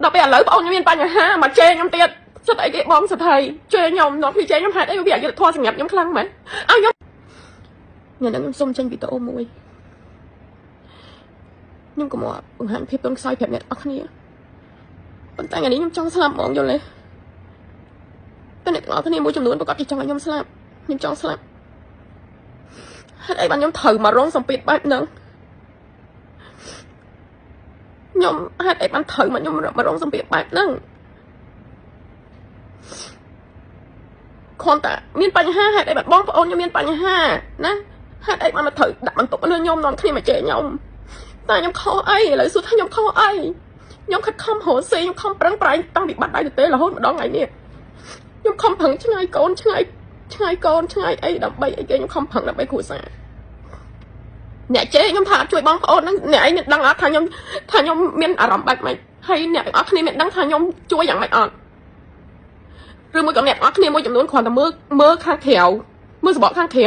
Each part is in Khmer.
ដល់ពេលឥឡូវបងខ្ញុំមានបញ្ហាមកជេរខ្ញុំទៀតសិតអីគេបងសិតហើយជេរខ្ញុំដល់ពីជេរខ្ញុំហេតុអីវាអយុត្តិធម៌សម្រាប់ខ្ញុំខ្លាំងមែនឲ្យខ្ញុំញ៉ាំខ្ញុំសុំចេញវីដេអូមួយខ្ញុំកុំមកបង្ហាញភាពទន់ខ្សោយប្រាប់អ្នកអស់គ្នាប៉ុន្តែថ្ងៃនេះខ្ញុំចង់ស្លាប់ហ្មងយល់ទេតែអ្នកទាំងអស់គ្នាមួយចំនួនប្រកាសគេចង់ឲ្យខ្ញុំស្លាប់ខ្ញុំចង់ស្លាប់ហេតុអីបានខ្ញុំត្រូវមករងសម្ពាធបែបហ្នឹងខ្ញុំហេតុអីបានត្រូវមកខ្ញុំមករងសម្ពាធបែបហ្នឹងគ្រាន់តែមានបញ្ហាហេតុអីបានបងប្អូនខ្ញុំមានបញ្ហាណាហេតុអីបានមកត្រូវដាក់បន្ទុកលើខ្ញុំនាំគ្នាមកជេរខ្ញុំតែខ្ញុំខុសអីឥឡូវសួរថាខ្ញុំខុសអីខ្ញុំខិតខំរស់ស៊ីខ្ញុំខំប្រឹងប្រែងតាំងពីបាត់ដៃទៅទេរហូតម្ដងថ្ងៃនេះខ្ញុំខំប្រឹងឆ្ងាយកូនឆ្ងាយកូនឆ្ងាយអីដើម្បីអីគេខ្ញុំខំប្រឹងដើម្បីគ្រួសារអ្នកជេរខ្ញុំថាជួយបងប្អូនហ្នឹងអ្នកឯងដឹងអត់ថាខ្ញុំមានអារម្មណ៍បែបម៉េចហើយអ្នកទាំងអស់គ្នាមានដឹងថាខ្ញុំជួយយ៉ាងម៉េចអត់ឬមួយក៏អ្នកទាំងអស់គ្នាមួយចំនួនគ្រាន់តែមើលខាងក្រៅមើលសបកខាងក្រៅ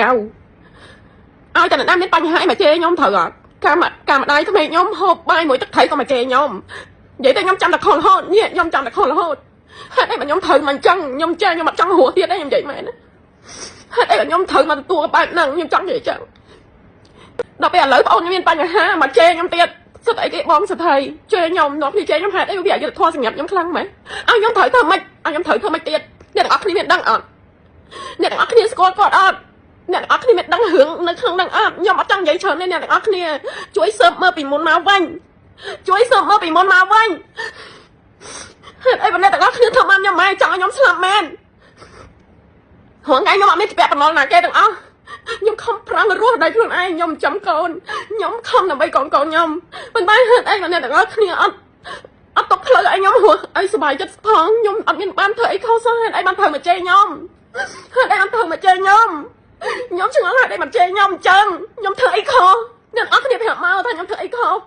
ឲ្យតែអ្នកណាមានបញ្ហាអីមកជេរខ្ញុំត្រូវអត់កាលម្ដាយក្មេងខ្ញុំហូបបាយមួយទឹកត្រីក៏មកជេរខ្ញុំនិយាយតែខ្ញុំចាំតែខលរហូតនេះខ្ញុំចាំតែខលរហូតហេតុអីបើខ្ញុំត្រូវមកអញ្ចឹងខ្ញុំចាខ្ញុំអត់ចង់រស់ទៀតទេខ្ញុំនិយាយមែនណាហេតុអីបើខ្ញុំត្រូវមកទទួលបែបហ្នឹងខ្ញុំចង់និយាយអញ្ចឹងដល់ពេលឥឡូវបងខ្ញុំមានបញ្ហាមកជេរខ្ញុំទៀតសិតអីគេបងសិតហើយជេរខ្ញុំដល់ពីជេរខ្ញុំហេតុអីវាអយុត្តិធម៌សម្រាប់ខ្ញុំខ្លាំងមែនឲ្យខ្ញុំត្រូវធ្វើម៉េចឲ្យខ្ញុំត្រូវធ្វើម៉េចទៀតអ្នកទាំងអស់គ្នាមានដឹងអត់អ្នកទាំងអស់គ្នាស្គាល់គាត់អត់អ្នកទាំងអស់គ្នាមានដឹងរឿងនៅក្នុងហ្នឹងអត់ខ្ញុំអត់ចង់និយាយច្រើនទេអ្នកទាំងអស់គ្នាជួយស៊ើបមើលពីមុនមកវិញជួយស៊ើបមើលពីមុនមកវិញហេតុអីបើអ្នកទាំងអស់គ្នាធ្វើបានខ្ញុំម៉ែចង់ឲ្យខ្ញុំស្លាប់មែនហងថ្ងៃខ្ញុំអត់មានច្បាប់បំណុលណាគេទាំងអស់ខ្ញុំខំប្រឹងរស់ដោយខ្លួនឯងខ្ញុំចាំកូនខ្ញុំខំដើម្បីកូនខ្ញុំប៉ុន្តែហេតុអីបើអ្នកទាំងអស់គ្នាអត់តបផ្លូវឲ្យខ្ញុំរស់ឲ្យសុបាយចិត្តផងខ្ញុំអត់មានបានធ្វើអីខុសហេតុអីបានត្រូវមកជេរខ្ញុំហេតុអីបានត្រូវមកជេរខ្ញុំឆ្ងល់ហេតុអីបានជេរខ្ញុំអញ្ចឹងខ្ញុំធ្វើអីខុសអ្នកទាំងអស់គ្នាប្រាប់មកថាខ្ញុំធ្វើអីខុស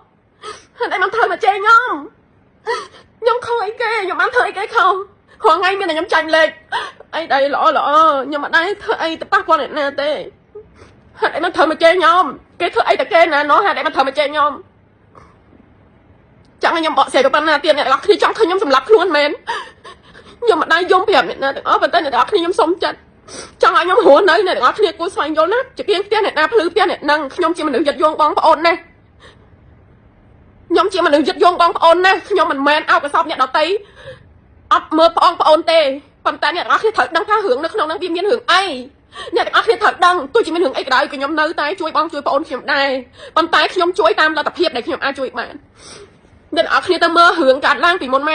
ហេតុអីបានត្រូវមកជេរខ្ញុំខុសអីគេខ្ញុំបានធ្វើអីគេខុសគ្រាន់ថ្ងៃមានតែខ្ញុំចាញ់លេខអីដែរល្អខ្ញុំអត់ដែរធ្វើអីទៅប៉ះពាល់អ្នកណាទេហេតុអីបានត្រូវមកជេរខ្ញុំគេធ្វើអីតែគេណាណោះហេតុអីបានត្រូវមកជេរខ្ញុំចង់ឲ្យខ្ញុំបកស្រាយទៅប៉ុណ្ណាទៀតអ្នកទាំងអស់គ្នាចង់ឃើញខ្ញុំសម្លាប់ខ្លួនមែនខ្ញុំអត់ដែរយំប្រាប់អ្នកណាទាំងអស់ប៉ុន្តែអ្នកទាំងអស់គ្នាខ្ញុំសុំចិត្តចង់ឲ្យខ្ញុំរស់នៅអ្នកទាំងអស់គ្នាគួរស្វែងយល់ណាជាគៀងផ្ទះអ្នកណាភ្លឺផ្ទះអ្នកនឹងខ្ញុំជាមនុស្សយឹតយងបងប្អូនណាខ្ញុំជាមនុស្សយឹតយងបងប្អូនណាខ្ញុំមិនមែនអោបកសោបអ្នកដតីអត់មើលបងប្អូនទេប៉ុន្តែអ្នកទាំងអស់គ្នាត្រូវដឹងថារឿងនៅក្នុងហ្នឹងវាមានរឿងអីអ្នកទាំងអស់គ្នាត្រូវដឹងទោះជាមានរឿងអីក៏ដោយក៏ខ្ញុំនៅតែជួយបងជួយប្អូនខ្ញុំដែរប៉ុន្តែខ្ញុំជួយតាមលទ្ធភាពដែលខ្ញុំអាចជួយបានអ្នកទាំងអស់គ្នាទៅមើលរឿងកាត់ឡើងពីមុនមក